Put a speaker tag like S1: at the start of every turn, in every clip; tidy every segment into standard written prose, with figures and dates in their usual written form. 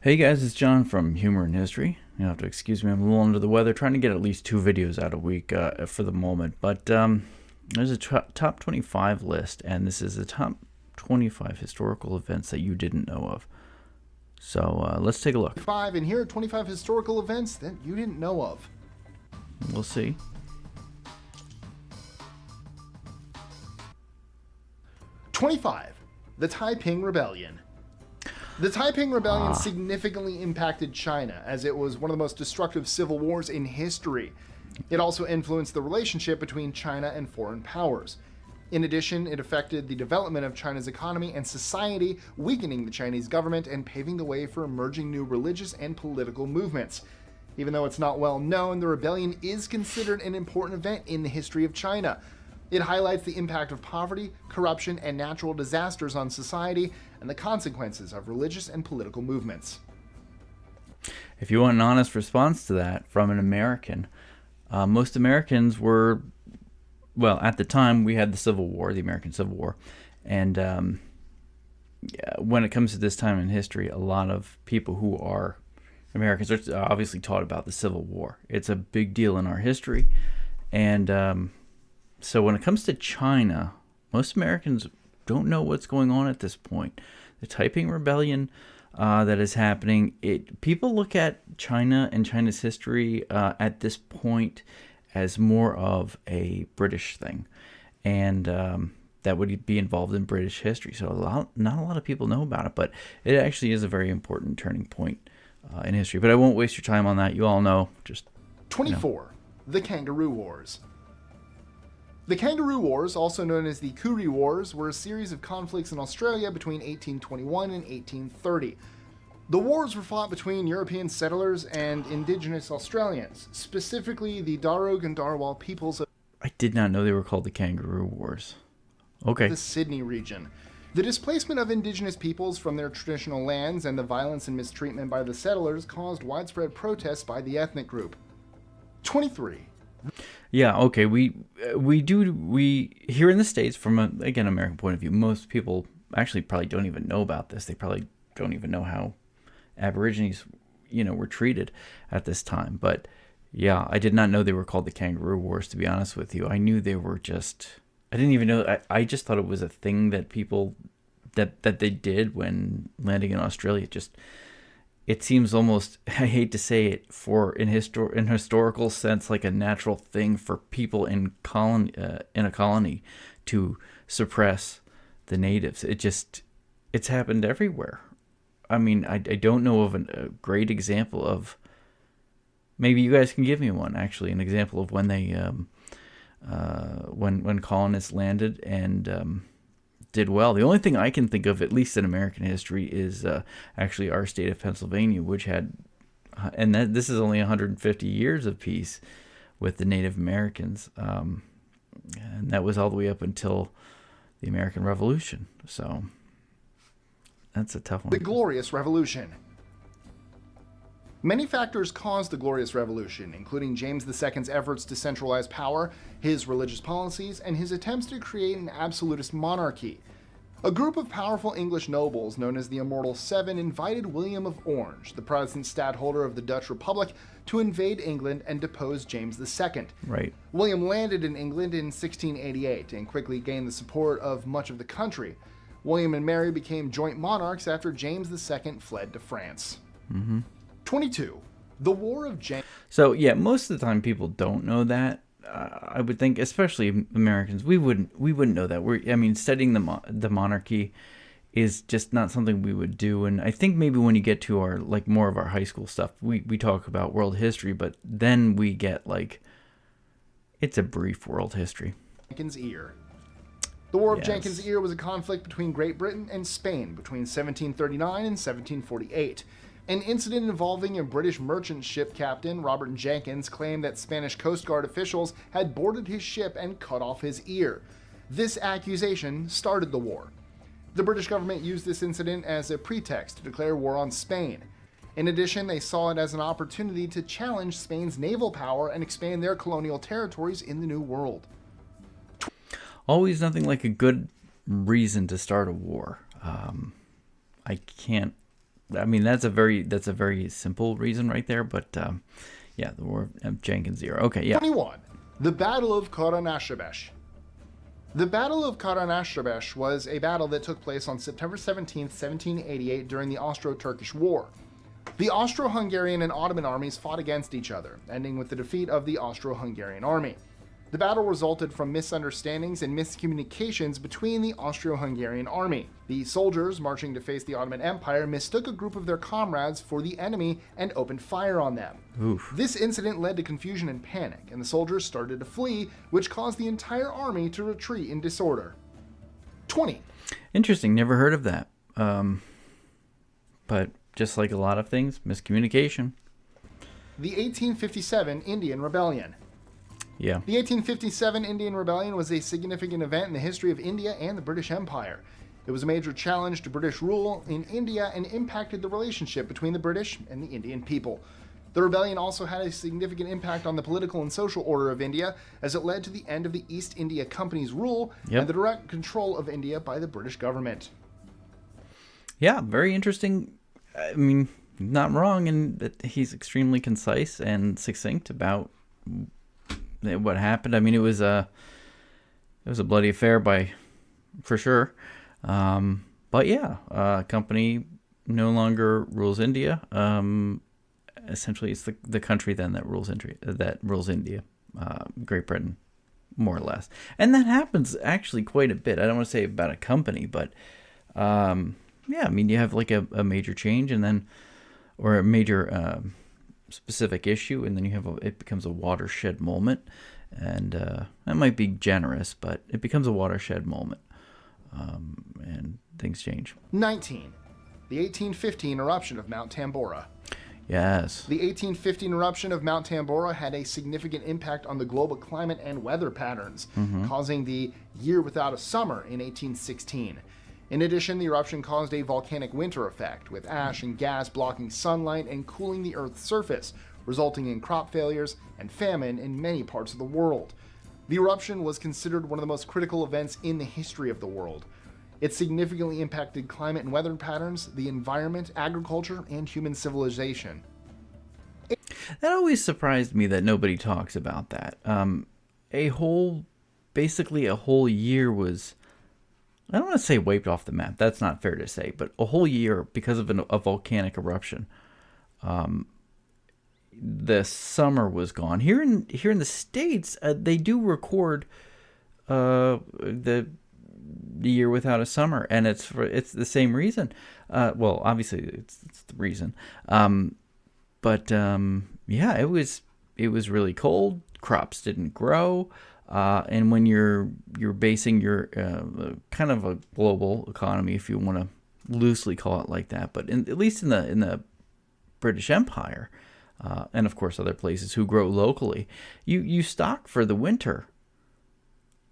S1: Hey guys, it's John from Humor and History. You have to excuse me, I'm a little under the weather, trying to get at least 2 videos out a week for the moment. But there's a top 25 list, and this is the top 25 historical events that you didn't know of. So let's take a look.
S2: And here are 25 historical events that you didn't know of.
S1: We'll see.
S2: 25. The Taiping Rebellion. The Taiping Rebellion significantly impacted China, as it was one of the most destructive civil wars in history. It also influenced the relationship between China and foreign powers. In addition, it affected the development of China's economy and society, weakening the Chinese government and paving the way for emerging new religious and political movements. Even though it's not well known, the rebellion is considered an important event in the history of China. It highlights the impact of poverty, corruption, and natural disasters on society, and the consequences of religious and political movements.
S1: If you want an honest response to that from an American, most Americans were, well, at the time we had the Civil War, the American Civil War, and when it comes to this time in history, a lot of people who are Americans are obviously taught about the Civil War. It's a big deal in our history, and so when it comes to China, most Americans don't know what's going on at this point. The Taiping Rebellion that is happening, people look at China and China's history at this point as more of a British thing, and that would be involved in British history. So not a lot of people know about it, but it actually is a very important turning point in history. But I won't waste your time on that. You all know.
S2: 24. The Kangaroo Wars. The Kangaroo Wars, also known as the Kangaroo Wars, were a series of conflicts in Australia between 1821 and 1830. The wars were fought between European settlers and indigenous Australians, specifically the Darug and Darwal peoples of
S1: I did not know they were called the Kangaroo Wars. Okay.
S2: the Sydney region. The displacement of indigenous peoples from their traditional lands and the violence and mistreatment by the settlers caused widespread protests by the ethnic group. 23.
S1: Yeah, okay. We here in the States, from again American point of view, most people actually probably don't even know about this. They probably don't even know how Aborigines, were treated at this time. But yeah, I did not know they were called the Kangaroo Wars, to be honest with you. I knew they were I didn't even know. I just thought it was a thing that people that they did when landing in Australia. It seems almost, I hate to say it, in historical sense, like a natural thing for people in a colony to suppress the natives. It's happened everywhere. I mean, I don't know of a great example of. Maybe you guys can give me one. Actually, an example of when they when colonists landed and did well. The only thing I can think of, at least in American history, is actually our state of Pennsylvania, which had, and this is only 150 years of peace with the Native Americans, and that was all the way up until the American Revolution. So that's a tough one.
S2: The Glorious Revolution. Many factors caused the Glorious Revolution, including James II's efforts to centralize power, his religious policies, and his attempts to create an absolutist monarchy. A group of powerful English nobles known as the Immortal Seven invited William of Orange, the Protestant stadtholder of the Dutch Republic, to invade England and depose James II.
S1: Right.
S2: William landed in England in 1688 and quickly gained the support of much of the country. William and Mary became joint monarchs after James II fled to France. 22. The War of Jenkins.
S1: So yeah, most of the time people don't know that. I would think, especially Americans, we wouldn't know that. Studying the monarchy is just not something we would do. And I think maybe when you get to our more of our high school stuff, we talk about world history, but then we get it's a brief world history.
S2: Jenkins Ear. The War of Jenkins Ear was a conflict between Great Britain and Spain between 1739 and 1748. An incident involving a British merchant ship captain, Robert Jenkins, claimed that Spanish Coast Guard officials had boarded his ship and cut off his ear. This accusation started the war. The British government used this incident as a pretext to declare war on Spain. In addition, they saw it as an opportunity to challenge Spain's naval power and expand their colonial territories in the New World.
S1: Always nothing like a good reason to start a war. I can't I mean, that's a very simple reason right there. But yeah, the War of Jenkins Ear. Okay, yeah.
S2: 21. The Battle of Koronashebesh. The Battle of Koronashebesh was a battle that took place on September 17, 1788, during the Austro-Turkish War. The Austro-Hungarian and Ottoman armies fought against each other, ending with the defeat of the Austro-Hungarian army. The battle resulted from misunderstandings and miscommunications between the Austro-Hungarian army. The soldiers marching to face the Ottoman Empire mistook a group of their comrades for the enemy and opened fire on them.
S1: Oof.
S2: This incident led to confusion and panic, and the soldiers started to flee, which caused the entire army to retreat in disorder. 20.
S1: Interesting. Never heard of that. But just like a lot of things, miscommunication.
S2: The 1857 Indian Rebellion.
S1: Yeah.
S2: The 1857 Indian Rebellion was a significant event in the history of India and the British Empire. It was a major challenge to British rule in India and impacted the relationship between the British and the Indian people. The rebellion also had a significant impact on the political and social order of India, as it led to the end of the East India Company's rule and the direct control of India by the British government.
S1: Yeah, very interesting. I mean, not wrong in that he's extremely concise and succinct about what happened. I mean, it was a bloody affair for sure. But yeah, company no longer rules India. Essentially, it's the country then that rules India, Great Britain, more or less. And that happens actually quite a bit. I don't want to say about a company, but yeah, I mean, you have like a major change or a major specific issue, and then it becomes a watershed moment. And that might be generous, but it becomes a watershed moment. And things change.
S2: 19. The 1815 eruption of Mount Tambora.
S1: Yes.
S2: The 1815 eruption of Mount Tambora had a significant impact on the global climate and weather patterns, causing the year without a summer in 1816. In addition, the eruption caused a volcanic winter effect, with ash and gas blocking sunlight and cooling the Earth's surface, resulting in crop failures and famine in many parts of the world. The eruption was considered one of the most critical events in the history of the world. It significantly impacted climate and weather patterns, the environment, agriculture, and human civilization.
S1: That always surprised me that nobody talks about that. Basically a whole year was, I don't want to say wiped off the map. That's not fair to say, but a whole year because of a volcanic eruption. The summer was gone. Here in the States, they do record the year without a summer, and it's the same reason. Well, obviously it's the reason. Yeah, it was really cold. Crops didn't grow, and when you're basing your kind of a global economy, if you want to loosely call it like that, but at least in the British Empire. And of course other places who grow locally, you stock for the winter,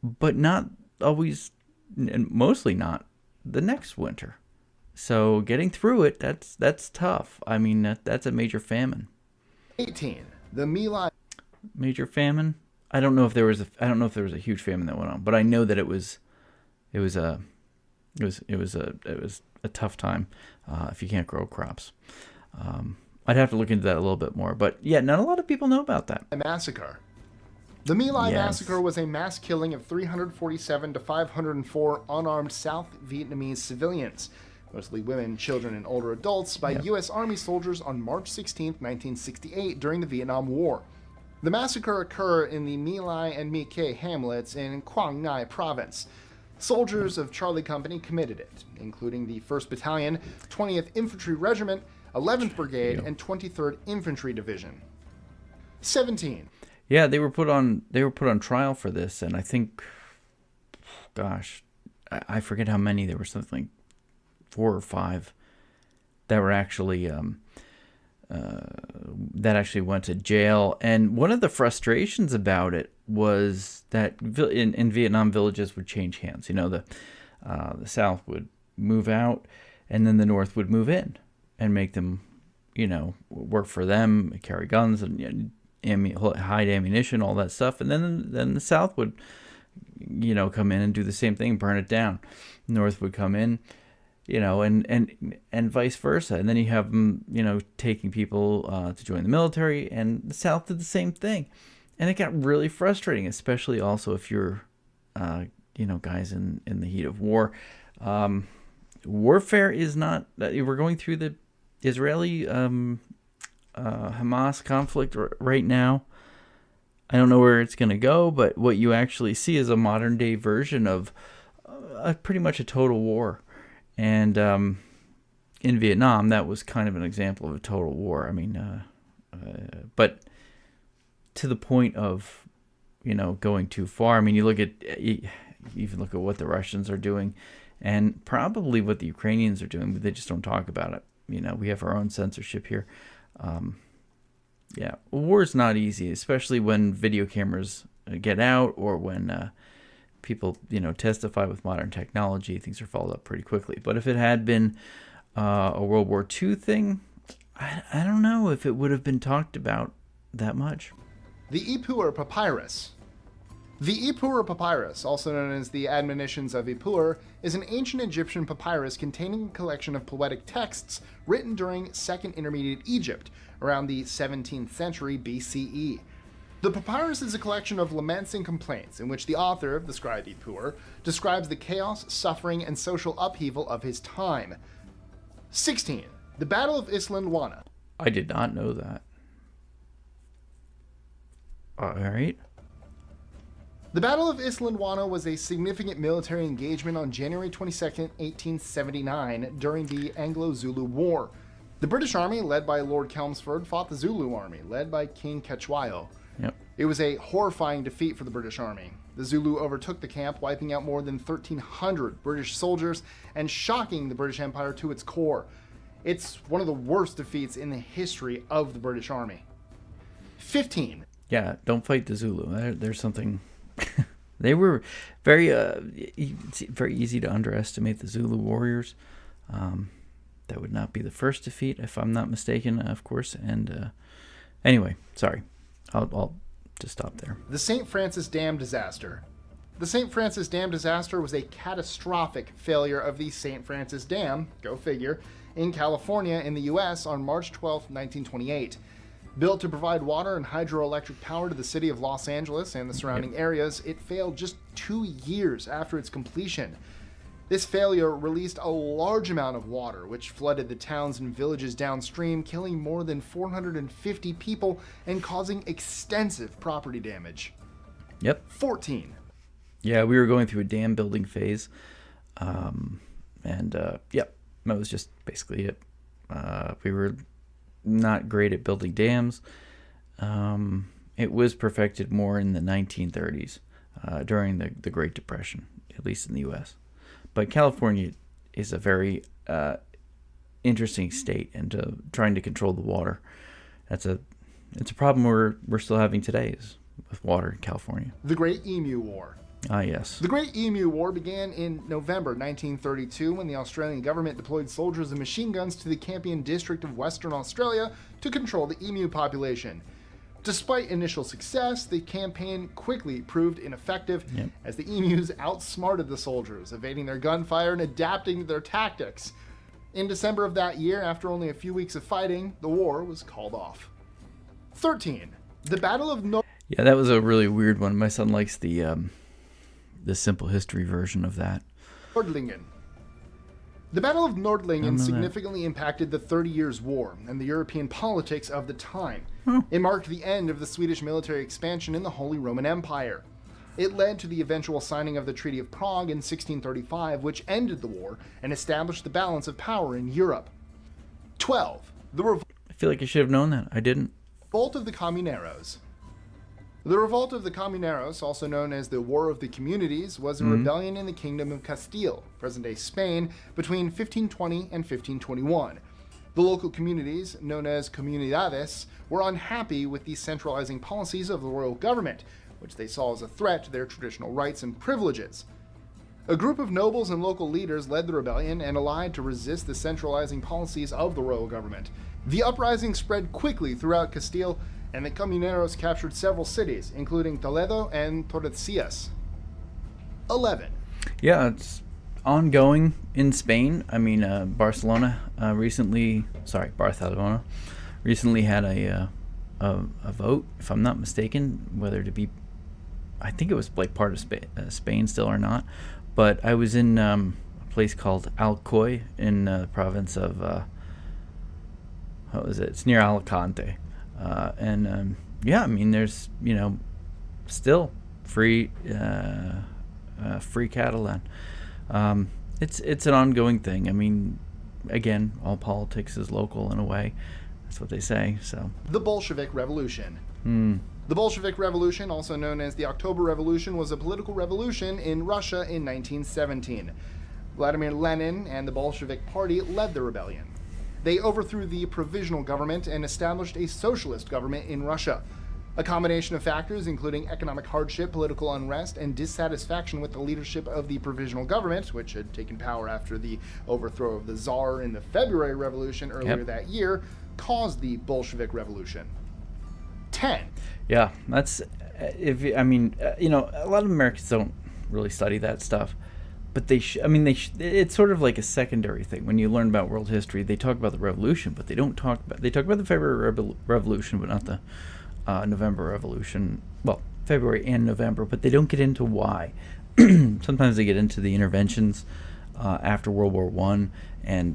S1: but not always, and mostly not the next winter. So getting through it, that's tough. I mean, that's a major famine.
S2: 18. The Meli.
S1: Major famine. I don't know if there was a huge famine that went on, but I know that it was a tough time if you can't grow crops. I'd have to look into that a little bit more. But yeah, not a lot of people know about that.
S2: Massacre. The Meli Massacre was a mass killing of 347 to 504 unarmed South Vietnamese civilians, mostly women, children, and older adults, by U.S. Army soldiers on March 16, 1968, during the Vietnam War. The massacre occurred in the My Lai and My Khe hamlets in Quang Ngai province. Soldiers of Charlie Company committed it, including the 1st Battalion, 20th Infantry Regiment, 11th Brigade, and 23rd Infantry Division. 17.
S1: Yeah, they were put on trial for this, and I think, gosh, I forget how many. There were something like 4 or 5 that were actually that actually went to jail. And one of the frustrations about it was that in Vietnam, villages would change hands. You know, the South would move out, and then the North would move in and make them, work for them, carry guns and hide ammunition, all that stuff. And then the South would, come in and do the same thing, burn it down. North would come in, and vice versa. And then you have them, taking people to join the military, and the South did the same thing. And it got really frustrating, especially also if you're, guys in the heat of war. Warfare is not, we're going through the Israeli Hamas conflict right now. I don't know where it's going to go, but what you actually see is a modern day version of pretty much a total war. And in Vietnam, that was kind of an example of a total war. I mean, but to the point of, going too far. I mean, you even look at what the Russians are doing, and probably what the Ukrainians are doing, but they just don't talk about it. We have our own censorship here. Yeah, war is not easy, especially when video cameras get out, or when people, testify with modern technology. Things are followed up pretty quickly. But if it had been a World War II thing, I don't know if it would have been talked about that much.
S2: The Ur Papyrus. The Ur Papyrus, also known as the Admonitions of Ur, is an ancient Egyptian papyrus containing a collection of poetic texts written during Second Intermediate Egypt, around the 17th century BCE. The papyrus is a collection of laments and complaints in which the author, the scribe Ur, describes the chaos, suffering, and social upheaval of his time. 16. The Battle of Islandwana.
S1: I did not know that. All right.
S2: The Battle of Islandwana was a significant military engagement on January 22, 1879, during the Anglo-Zulu War. The British Army, led by Lord Chelmsford, fought the Zulu Army, led by King Cetshwayo.
S1: Yep.
S2: It was a horrifying defeat for the British Army. The Zulu overtook the camp, wiping out more than 1,300 British soldiers and shocking the British Empire to its core. It's one of the worst defeats in the history of the British Army. 15.
S1: Yeah, don't fight the Zulu. There's something... They were very easy to underestimate, the Zulu warriors. That would not be the first defeat, if I'm not mistaken, of course. And anyway, sorry. I'll just stop there.
S2: The St. Francis Dam disaster. The St. Francis Dam disaster was a catastrophic failure of the St. Francis Dam, go figure, in California in the U.S. on March 12, 1928. Built to provide water and hydroelectric power to the city of Los Angeles and the surrounding areas, it failed just 2 years after its completion. This failure released a large amount of water, which flooded the towns and villages downstream, killing more than 450 people and causing extensive property damage.
S1: Yep.
S2: 14.
S1: Yeah, we were going through a dam building phase. Yep, that was just basically it. We were not great at building dams. It was perfected more in the 1930s, during the Great Depression, at least in the U.S. But California is a very interesting state, and trying to control the water, it's a problem we're still having today, is with water in California.
S2: The Great Emu War.
S1: Ah, yes.
S2: The Great Emu War began in November 1932 when the Australian government deployed soldiers and machine guns to the Campion district of Western Australia to control the emu population. Despite initial success, the campaign quickly proved ineffective, as the emus outsmarted the soldiers, evading their gunfire and adapting to their tactics. In December of that year, after only a few weeks of fighting, the war was called off. 13. The Battle of
S1: Yeah, that was a really weird one. My son likes the simple history version of that.
S2: Nordlingen. The Battle of Nordlingen significantly impacted the 30 Years' War and the European politics of the time. It marked the end of the Swedish military expansion in the Holy Roman Empire. It led to the eventual signing of the Treaty of Prague in 1635, which ended the war and established the balance of power in Europe. 12.
S1: I feel like I should have known that. I didn't.
S2: Revolt of the Communeros. The Revolt of the Communeros, also known as the War of the Communities, was a rebellion in the Kingdom of Castile, present-day Spain, between 1520 and 1521. The local communities, known as comunidades, were unhappy with the centralizing policies of the royal government, which they saw as a threat to their traditional rights and privileges. A group of nobles and local leaders led the rebellion and allied to resist the centralizing policies of the royal government. The uprising spread quickly throughout Castile, and the Comuneros captured several cities, including Toledo and Tordesillas. 11.
S1: Yeah, it's ongoing in Spain. I mean, Barcelona recently had a vote, if I'm not mistaken, whether to be, I think it was like part of Spain still or not. But I was in a place called Alcoy in the province of, what was it? It's near Alicante. And yeah, I mean, there's, still free Catalan. It's an ongoing thing. I mean, again, all politics is local in a way. That's what they say. So
S2: the Bolshevik Revolution.
S1: Mm.
S2: The Bolshevik Revolution, also known as the October Revolution, was a political revolution in Russia in 1917. Vladimir Lenin and the Bolshevik Party led the rebellion. They overthrew the provisional government and established a socialist government in Russia. A combination of factors, including economic hardship, political unrest, and dissatisfaction with the leadership of the provisional government, which had taken power after the overthrow of the Tsar in the February Revolution earlier that year, caused the Bolshevik Revolution. 10.
S1: Yeah, that's a lot of Americans don't really study that stuff, but it's sort of like a secondary thing. When you learn about world history, they talk about the revolution, but they talk about the February Revolution, but not the November Revolution. Well, February and November, but they don't get into why. Sometimes they get into the interventions after World War I, and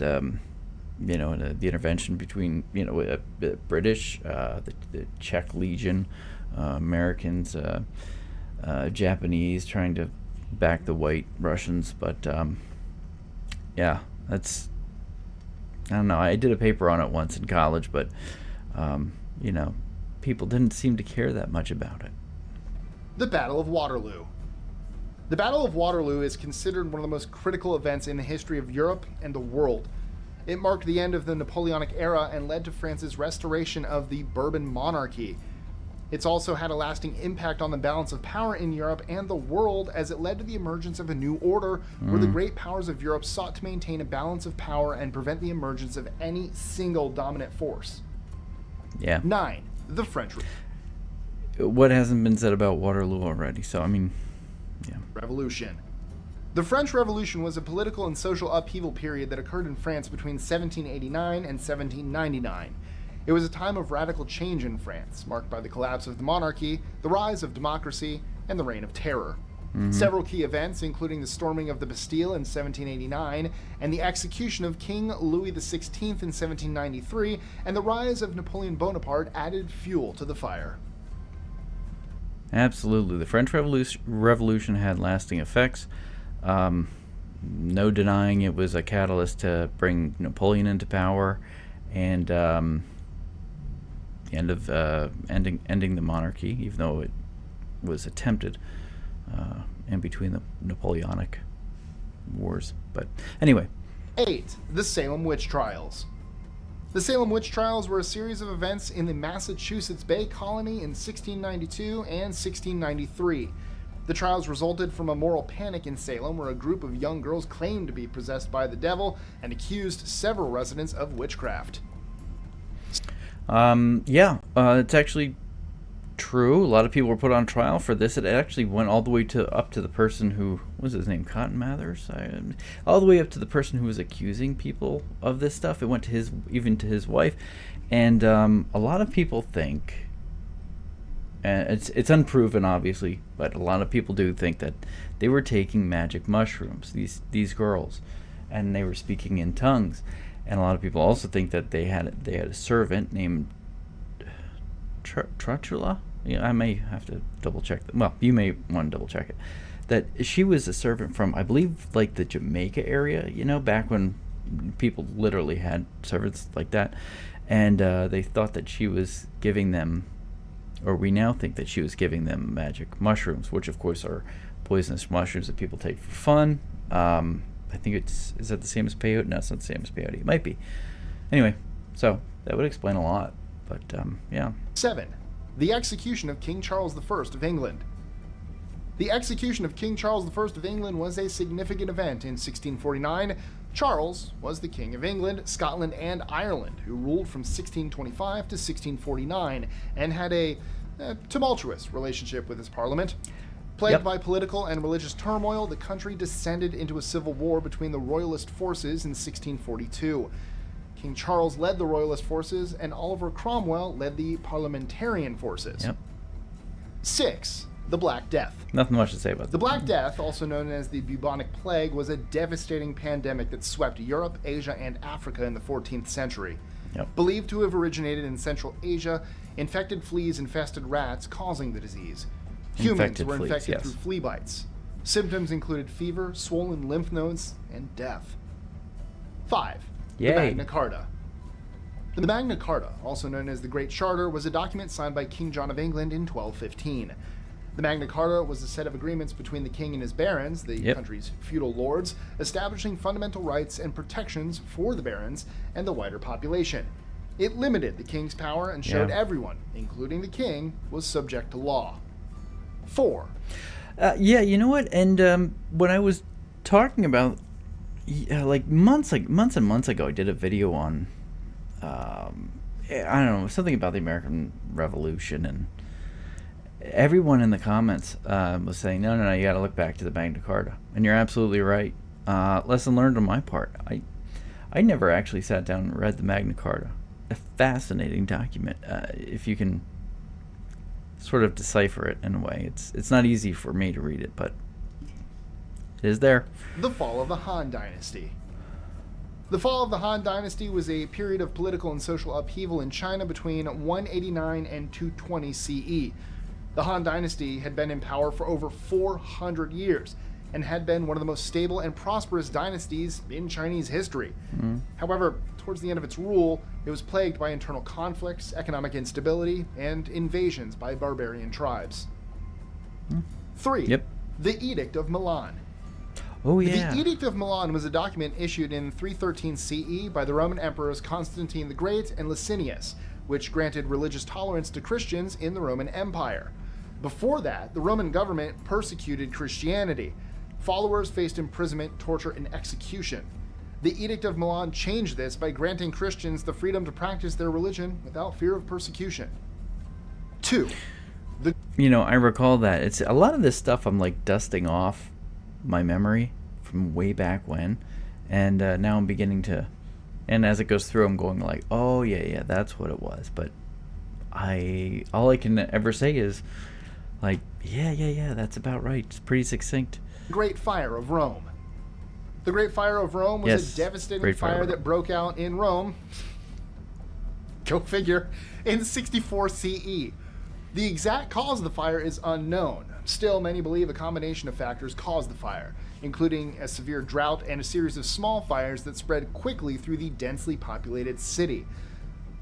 S1: the intervention between the British, the Czech Legion, Americans, Japanese trying to back the white Russians. But yeah, that's, I don't know. I did a paper on it once in college, but people didn't seem to care that much about it.
S2: The Battle of Waterloo. The Battle of Waterloo is considered one of the most critical events in the history of Europe and the world. It marked the end of the Napoleonic era and led to France's restoration of the Bourbon monarchy. It's also had a lasting impact on the balance of power in Europe and the world, as it led to the emergence of a new order where the great powers of Europe sought to maintain a balance of power and prevent the emergence of any single dominant force.
S1: Yeah.
S2: 9. The French
S1: What hasn't been said about Waterloo already? So, I mean, yeah.
S2: Revolution. The French Revolution was a political and social upheaval period that occurred in France between 1789 and 1799. It was a time of radical change in France, marked by the collapse of the monarchy, the rise of democracy, and the reign of terror. Several key events, including the storming of the Bastille in 1789 and the execution of King Louis XVI in 1793, and the rise of Napoleon Bonaparte, added fuel to the fire.
S1: Absolutely. The French Revolution had lasting effects. No denying it was a catalyst to bring Napoleon into power, and the end of ending the monarchy, even though it was attempted in between the Napoleonic Wars. But anyway.
S2: 8. The Salem Witch Trials. The Salem Witch Trials were a series of events in the Massachusetts Bay Colony in 1692 and 1693. The trials resulted from a moral panic in Salem, where a group of young girls claimed to be possessed by the devil and accused several residents of witchcraft.
S1: It's actually true. A lot of people were put on trial for this. It actually went all the way up to the person who, what was his name, Cotton Mathers? All the way up to the person who was accusing people of this stuff. It went to even to his wife. And a lot of people think, and it's unproven obviously, but a lot of people do think that they were taking magic mushrooms, these girls, and they were speaking in tongues. And a lot of people also think that they had a servant named Trutula. Yeah, I may have to double check that. Well, you may want to double check it. That she was a servant from, I believe, like the Jamaica area. Back when people literally had servants like that, and they thought that she was giving them, or we now think that she was giving them magic mushrooms, which of course are poisonous mushrooms that people take for fun. I think is that the same as peyote? No, it's not the same as peyote. It might be. Anyway, so that would explain a lot. But yeah.
S2: 7. The execution of King Charles I of England. The execution of King Charles I of England was a significant event. In 1649, Charles was the King of England, Scotland, and Ireland, who ruled from 1625 to 1649 and had a tumultuous relationship with his parliament. Plagued
S1: Yep.
S2: by political and religious turmoil, the country descended into a civil war between the royalist forces in 1642. King Charles led the royalist forces, and Oliver Cromwell led the parliamentarian forces.
S1: Yep.
S2: 6. The Black Death.
S1: Nothing much to say about
S2: The
S1: that.
S2: Black Death, also known as the bubonic plague, was a devastating pandemic that swept Europe, Asia, and Africa in the 14th century.
S1: Yep.
S2: Believed to have originated in Central Asia, infected fleas infested rats, causing the disease. Humans
S1: Infected
S2: were
S1: fleas,
S2: infected
S1: yes.
S2: through flea bites. Symptoms included fever, swollen lymph nodes, and death. 5.
S1: Yay.
S2: The Magna Carta. The Magna Carta, also known as the Great Charter, was a document signed by King John of England in 1215. The Magna Carta was a set of agreements between the king and his barons, the
S1: Yep.
S2: country's feudal lords, establishing fundamental rights and protections for the barons and the wider population. It limited the king's power and showed
S1: Yeah.
S2: everyone, including the king, was subject to law. 4.
S1: Yeah, you know what? And when I was talking about, like months and months ago, I did a video on, I don't know, something about the American Revolution, and everyone in the comments was saying, no, you got to look back to the Magna Carta, and you're absolutely right. Lesson learned on my part. I never actually sat down and read the Magna Carta. A fascinating document, if you can sort of decipher it in a way. It's not easy for me to read it, but it is there.
S2: The fall of the Han Dynasty. The fall of the Han Dynasty was a period of political and social upheaval in China between 189 and 220 CE. The Han Dynasty had been in power for over 400 years and had been one of the most stable and prosperous dynasties in Chinese history. However, towards the end of its rule, it was plagued by internal conflicts, economic instability, and invasions by barbarian tribes. 3.
S1: Yep.
S2: The Edict of Milan.
S1: Oh, yeah.
S2: The Edict of Milan was a document issued in 313 CE by the Roman emperors Constantine the Great and Licinius, which granted religious tolerance to Christians in the Roman Empire. Before that, the Roman government persecuted Christianity. Followers faced imprisonment, torture, and execution. The Edict of Milan changed this by granting Christians the freedom to practice their religion without fear of persecution. 2.
S1: I recall that. It's a lot of this stuff I'm like dusting off my memory from way back when, and now I'm beginning to, and as it goes through, I'm going like, oh yeah, that's what it was. But all I can ever say is like, yeah, that's about right. It's pretty succinct.
S2: Great Fire of Rome. The Great Fire of Rome was
S1: Yes,
S2: a devastating
S1: Great Fire
S2: fire
S1: of
S2: that
S1: Rome.
S2: broke out in Rome, go figure, in 64 CE. The exact cause of the fire is unknown. Still, many believe a combination of factors caused the fire, including a severe drought and a series of small fires that spread quickly through the densely populated city.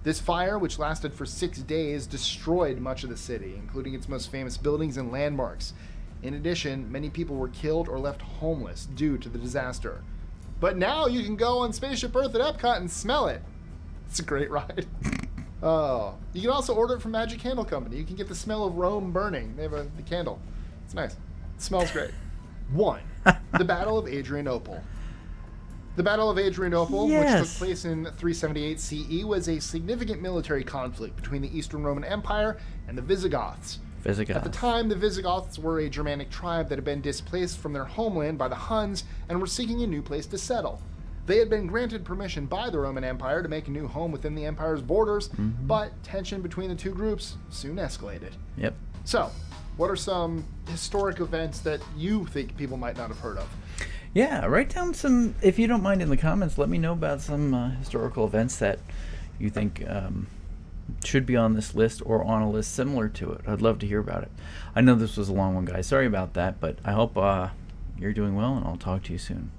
S2: This fire, which lasted for 6 days, destroyed much of the city, including its most famous buildings and landmarks. In addition, many people were killed or left homeless due to the disaster. But now you can go on Spaceship Earth at Epcot and smell it. It's a great ride. Oh, you can also order it from Magic Candle Company. You can get the smell of Rome burning. They have the candle. It's nice. It smells great. 1. The Battle of Adrianople. The Battle of Adrianople,
S1: Yes.
S2: which took place in 378 CE, was a significant military conflict between the Eastern Roman Empire and the Visigoths.
S1: Visigoths.
S2: At the time, the Visigoths were a Germanic tribe that had been displaced from their homeland by the Huns and were seeking a new place to settle. They had been granted permission by the Roman Empire to make a new home within the empire's borders, but tension between the two groups soon escalated.
S1: Yep.
S2: So, what are some historic events that you think people might not have heard of?
S1: Yeah, write down some, if you don't mind, in the comments. Let me know about some historical events that you think should be on this list or on a list similar to it. I'd love to hear about it. I know this was a long one, guys. Sorry about that, but I hope you're doing well, and I'll talk to you soon.